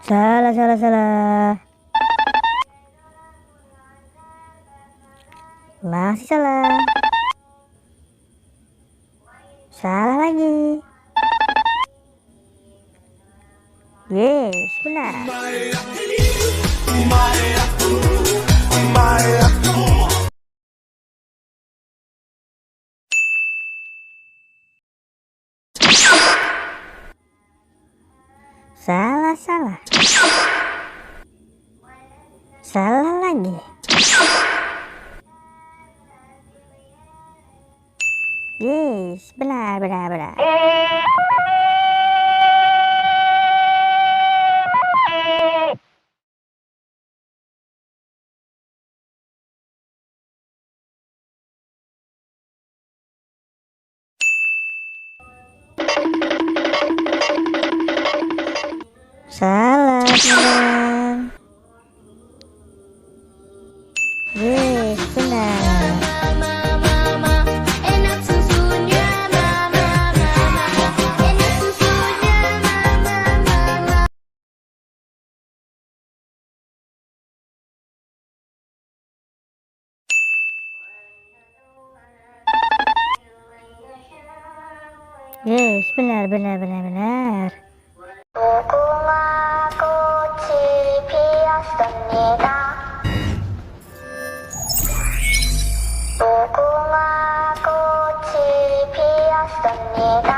Salah, salah, salah. Masih salah. Salah lagi. Yes, benar. Salah, salah. Salah lagi. Yes, benar, benar, benar. Salah, teman. Yes, benar. Enak susunya mama, enak susunya mama. Yes, benar, benar, benar, benar. 무궁화 꽃이 피었습니다. 무궁화 꽃이 피었습니다.